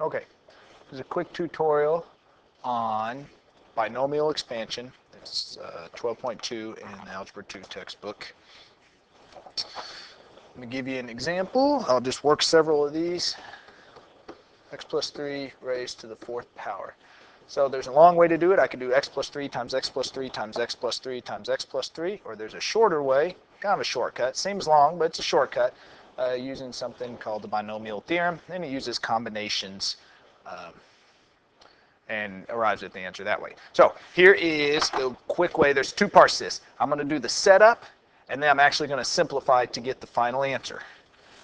Okay, this is a quick tutorial on binomial expansion. It's 12.2 in the Algebra 2 textbook. Let me give you an example. I'll just work several of these. X plus 3 raised to the 4th power. So there's a long way to do it. I could do x plus 3 times x plus 3 times x plus 3 times x plus 3, or there's a shorter way, kind of a shortcut. Seems long, but it's a shortcut, using something called the binomial theorem. And it uses combinations and arrives at the answer that way. So here is the quick way. There's two parts to this. I'm going to do the setup, and then I'm actually going to simplify to get the final answer.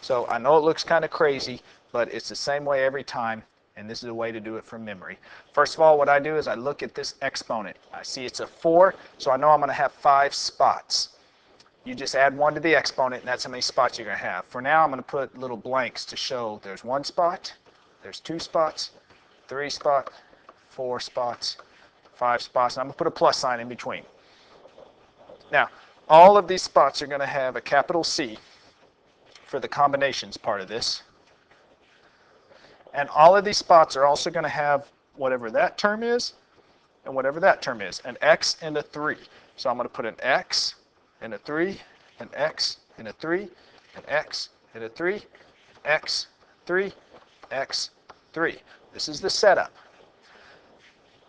So I know it looks kind of crazy, but it's the same way every time, and this is a way to do it from memory. First of all, what I do is I look at this exponent. I see it's a 4, so I know I'm going to have 5 spots. You just add 1 to the exponent, and that's how many spots you're going to have. For now, I'm going to put little blanks to show there's 1 spot, there's 2 spots, 3 spots, 4 spots, 5 spots, and I'm going to put a plus sign in between. Now, all of these spots are going to have a capital C for the combinations part of this. And all of these spots are also going to have whatever that term is and whatever that term is, an x and a 3. So I'm going to put an x and a 3, an x and a 3, an x and a 3, x, 3, x, 3. This is the setup.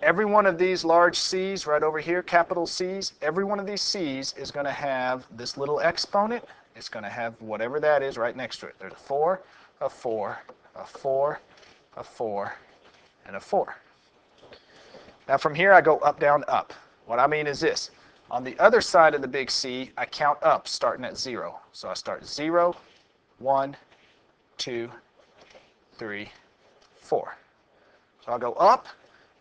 Every one of these large C's right over here, capital C's, every one of these C's is going to have this little exponent. It's going to have whatever that is right next to it. There's a 4, a 4, a 4, a 4, and a 4. Now from here I go up, down, up. What I mean is this. On the other side of the big C, I count up starting at 0. So I start 0, 1, 2, 3, 4. So I'll go up.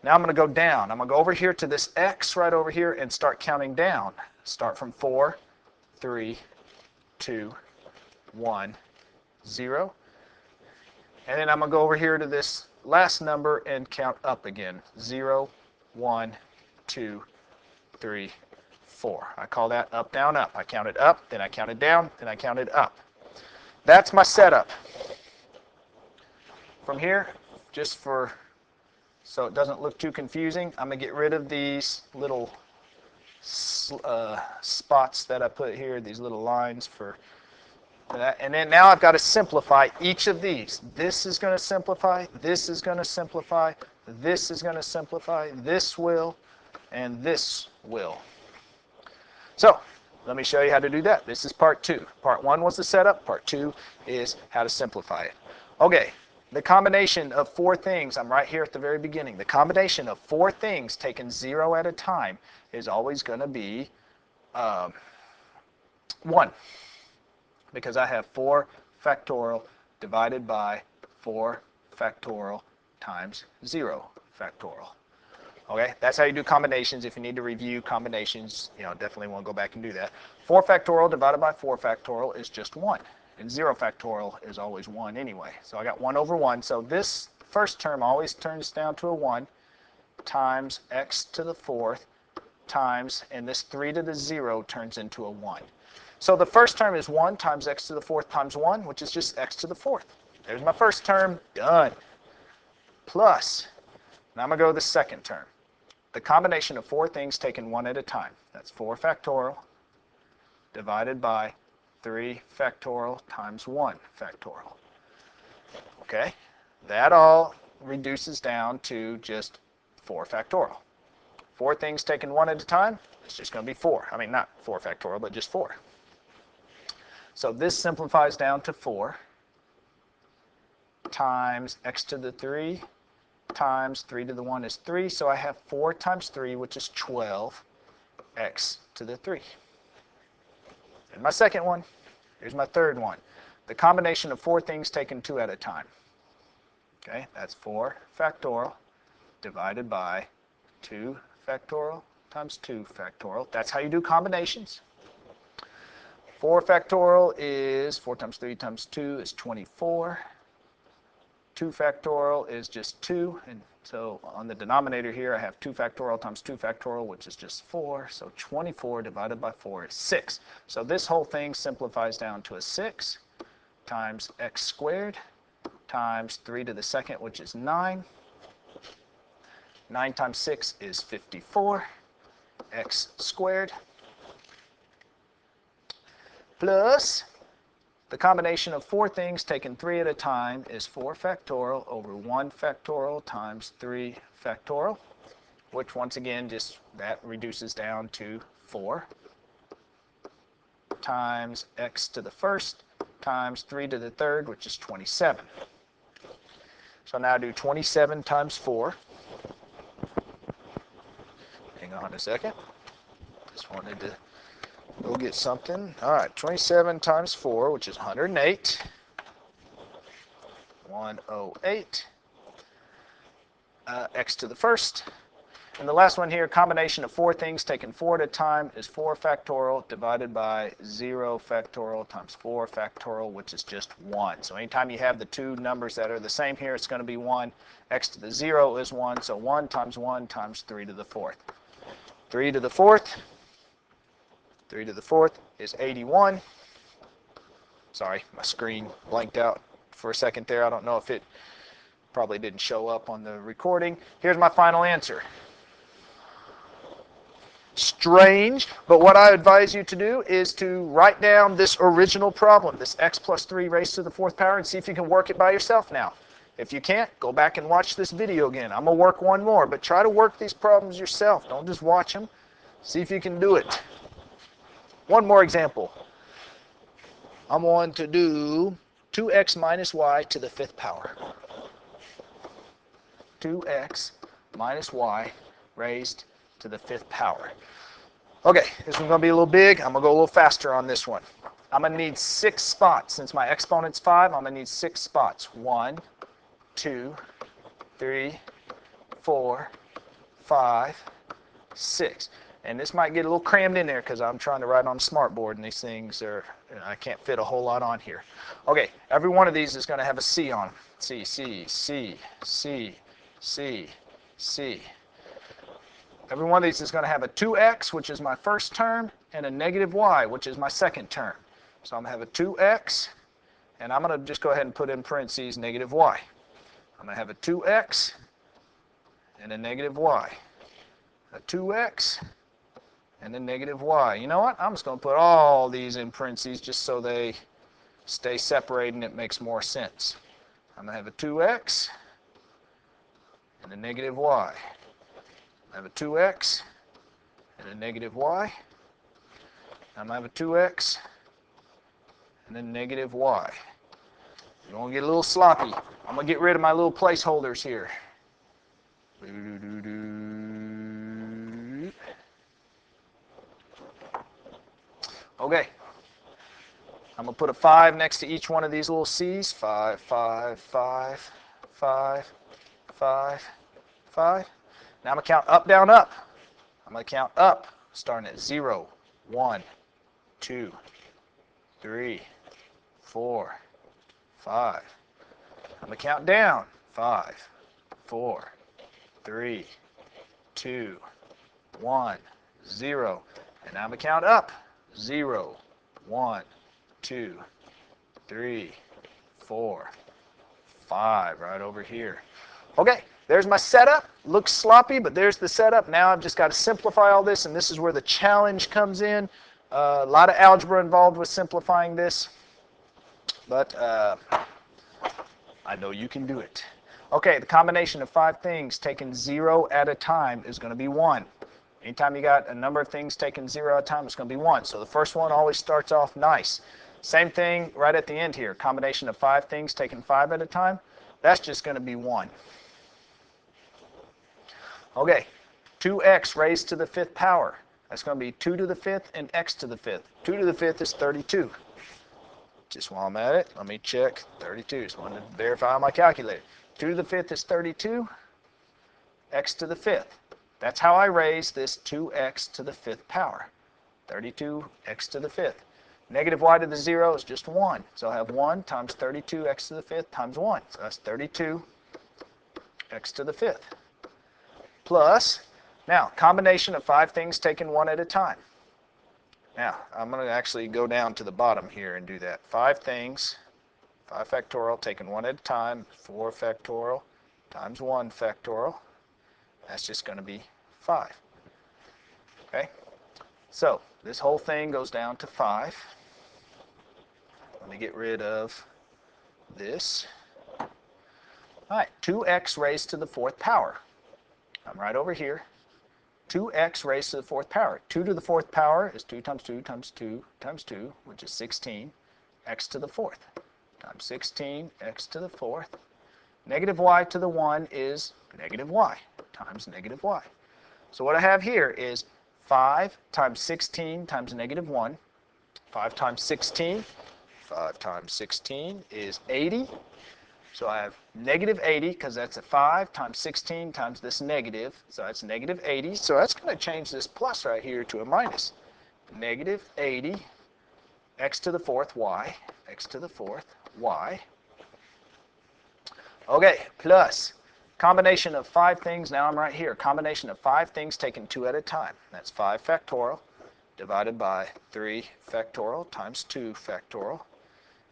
Now I'm going to go down. I'm going to go over here to this X right over here and start counting down. Start from 4, 3, 2, 1, 0. And then I'm going to go over here to this last number and count up again. 0, 1, 2, 3, 4. I call that up, down, up. I counted up, then I counted down, then I counted up. That's my setup. From here, just for so it doesn't look too confusing, I'm going to get rid of these little spots that I put here, these little lines for that. And then now I've got to simplify each of these. This is going to simplify, this is going to simplify, this is going to simplify, this will, and this will. So let me show you how to do that. This is part 2. Part 1 was the setup. Part 2 is how to simplify it. Okay. The combination of 4 things, I'm right here at the very beginning, the combination of 4 things taken 0 at a time is always going to be 1. Because I have 4 factorial divided by 4 factorial times 0 factorial. Okay, that's how you do combinations. If you need to review combinations, definitely want to go back and do that. 4 factorial divided by 4 factorial is just 1. And 0 factorial is always 1 anyway. So I got 1 over 1. So this first term always turns down to a 1 times x to the 4th times, and this 3 to the 0 turns into a 1. So the first term is 1 times x to the 4th times 1, which is just x to the 4th. There's my first term. Done. Plus, now I'm going to go to the second term. The combination of 4 things taken 1 at a time. That's 4 factorial divided by 3 factorial times 1 factorial. Okay, that all reduces down to just 4 factorial. 4 things taken 1 at a time, it's just going to be 4. I mean, not 4 factorial, but just 4. So this simplifies down to 4 times x to the 3 times 3 to the 1 is 3. So I have 4 times 3, which is 12, x to the 3. And my second one, here's my third one. The combination of 4 things taken 2 at a time. Okay, that's 4 factorial divided by 2 factorial times 2 factorial. That's how you do combinations. 4 factorial is 4 times 3 times 2 is 24. 2 factorial is just 2, and so on the denominator here I have 2 factorial times 2 factorial, which is just 4, so 24 divided by 4 is 6. So this whole thing simplifies down to a 6 times x squared times 3 to the second, which is 9. 9 times 6 is 54, x squared, plus the combination of 4 things taken 3 at a time is 4 factorial over 1 factorial times 3 factorial, which once again just that reduces down to 4 times x to the first times 3 to the third, which is 27. So now do 27 times 4. Hang on a second. Just wanted to go get something. All right, 27 times 4, which is 108. 108. X to the first. And the last one here, combination of 4 things taken 4 at a time is 4 factorial divided by 0 factorial times 4 factorial, which is just 1. So anytime you have the two numbers that are the same here, it's going to be 1. X to the 0 is 1, so 1 times 3 to the 4th. 3 to the 4th. 3 to the 4th is 81. Sorry, my screen blanked out for a second there. I don't know if it probably didn't show up on the recording. Here's my final answer. Strange, but what I advise you to do is to write down this original problem, this x plus 3 raised to the 4th power, and see if you can work it by yourself now. If you can't, go back and watch this video again. I'm going to work one more, but try to work these problems yourself. Don't just watch them. See if you can do it. One more example. I'm going to do 2x minus y to the 5th power. 2x minus y raised to the 5th power. Okay, this one's going to be a little big. I'm going to go a little faster on this one. I'm going to need 6 spots. Since my exponent's 5, I'm going to need 6 spots. 1, 2, 3, 4, 5, 6. And this might get a little crammed in there because I'm trying to write on a smartboard and these things are, I can't fit a whole lot on here. Okay, every one of these is going to have a C on them. C, C, C, C, C, C. Every one of these is going to have a 2x, which is my first term, and a negative y, which is my second term. So I'm going to have a 2x, and I'm going to just go ahead and put in parentheses negative y. I'm going to have a 2x and a negative y. A 2x and a negative y. You know what? I'm just going to put all these in parentheses just so they stay separated and it makes more sense. I'm going to have a 2x and a negative y. I have a 2x and a negative y. I'm going to have a 2x and a negative y. You're going to get a little sloppy. I'm going to get rid of my little placeholders here. Okay. I'm going to put a 5 next to each one of these little C's. 5, 5, 5, 5, 5, 5. Now I'm going to count up, down, up. I'm going to count up, starting at 0, 1, 2, 3, 4, 5. I'm going to count down, 5, 4, 3, 2, 1, 0. And now I'm going to count up, 0, 1, 2, 3, 4, 5, right over here. Okay. There's my setup. Looks sloppy, but there's the setup. Now I've just got to simplify all this, and this is where the challenge comes in. A lot of algebra involved with simplifying this, but I know you can do it. Okay, the combination of 5 things taken 0 at a time is going to be 1. Anytime you got a number of things taken 0 at a time, it's going to be 1. So the first one always starts off nice. Same thing right at the end here. Combination of 5 things taken 5 at a time, that's just going to be 1. Okay, 2x raised to the 5th power. That's going to be 2 to the 5th and x to the 5th. 2 to the 5th is 32. Just while I'm at it, let me check 32. Just wanted to verify my calculator. 2 to the 5th is 32, x to the 5th. That's how I raise this 2x to the 5th power. 32 x to the 5th. Negative y to the 0 is just 1. So I have 1 times 32 x to the 5th times 1. So that's 32 x to the 5th. Plus, now, combination of 5 things taken 1 at a time. Now, I'm going to actually go down to the bottom here and do that. 5 things 5 factorial, taking one at a time, 4 factorial times 1 factorial. That's just going to be 5. Okay? So this whole thing goes down to 5. Let me get rid of this. All right, 2x raised to the 4th power. I'm right over here. 2x raised to the 4th power. 2 to the 4th power is 2 times 2 times 2 times 2, which is 16. X to the 4th times 16, x to the 4th. Negative y to the 1 is negative y times negative y. So what I have here is 5 times 16 times negative 1. 5 times 16. 5 times 16 is 80. So I have negative 80 because that's a 5 times 16 times this negative. So that's negative 80. So that's going to change this plus right here to a minus. Negative 80 x to the 4th y. X to the 4th y. Okay, plus combination of 5 things. Now I'm right here. Combination of 5 things taken 2 at a time. That's 5 factorial divided by 3 factorial times 2 factorial.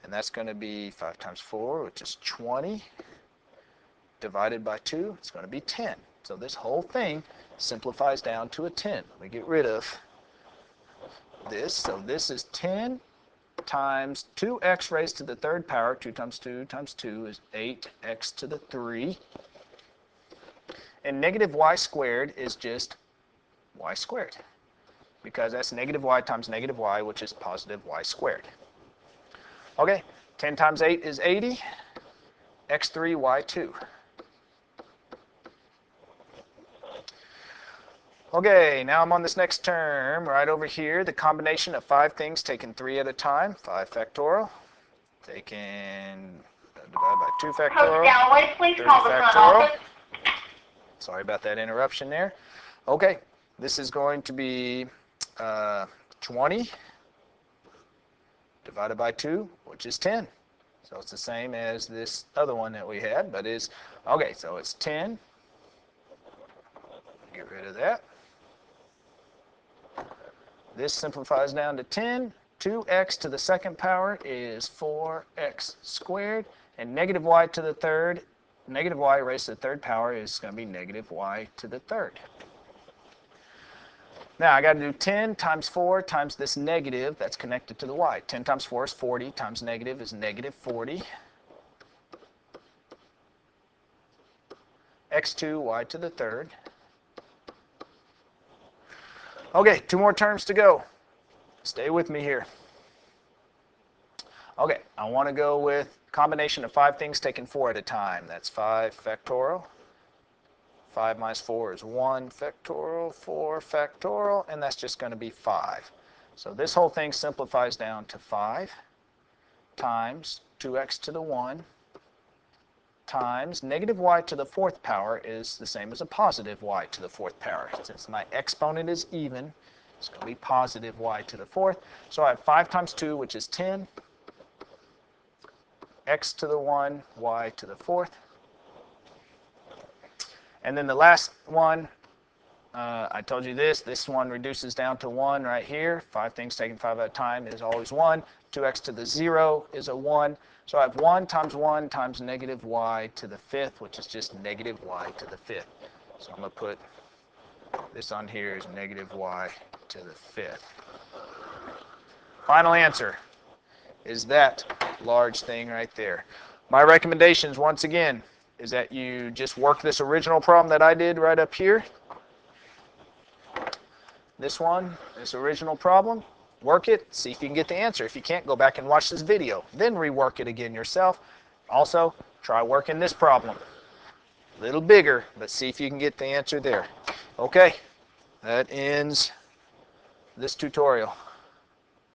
And that's going to be 5 times 4, which is 20, divided by 2, it's going to be 10. So this whole thing simplifies down to a 10. Let me get rid of this. So this is 10 times 2x raised to the 3rd power. 2 times 2 times 2 is 8x to the 3. And negative y squared is just y squared, because that's negative y times negative y, which is positive y squared. Okay, 10 times 8 is 80, x3, y2. Okay, now I'm on this next term right over here. The combination of 5 things taken 3 at a time. 5 factorial, taken divided by 2 factorial, Galloway, please 30 call the front factorial. office. Sorry about that interruption there. Okay, this is going to be 20 divided by 2, which is 10. So it's the same as this other one that we had, but is, okay, so it's 10. Get rid of that. This simplifies down to 10. 2x to the 2nd power is 4x squared, and negative y to the 3rd, negative y raised to the 3rd power is going to be negative y to the 3rd. Now I got to do 10 times 4 times this negative that's connected to the y. 10 times 4 is 40 times negative is negative 40. x2 y to the 3rd. Okay, 2 more terms to go. Stay with me here. Okay, I want to go with combination of 5 things taken 4 at a time. That's 5 factorial. 5 minus 4 is 1 factorial, 4 factorial, and that's just going to be 5. So this whole thing simplifies down to 5 times 2x to the 1 times negative y to the 4th power is the same as a positive y to the 4th power. Since my exponent is even, it's going to be positive y to the 4th. So I have 5 times 2, which is 10, x to the 1, y to the 4th. And then the last one, I told you this one reduces down to 1 right here. 5 things taken 5 at a time is always 1. 2x to the 0 is a 1. So I have 1 times negative y to the 5th, which is just negative y to the 5th. So I'm going to put this on here as negative y to the 5th. Final answer is that large thing right there. My recommendations, once again, is that you just work this original problem that I did right up here. This one, this original problem, work it, see if you can get the answer. If you can't, go back and watch this video. Then rework it again yourself. Also, try working this problem. A little bigger, but see if you can get the answer there. Okay, that ends this tutorial.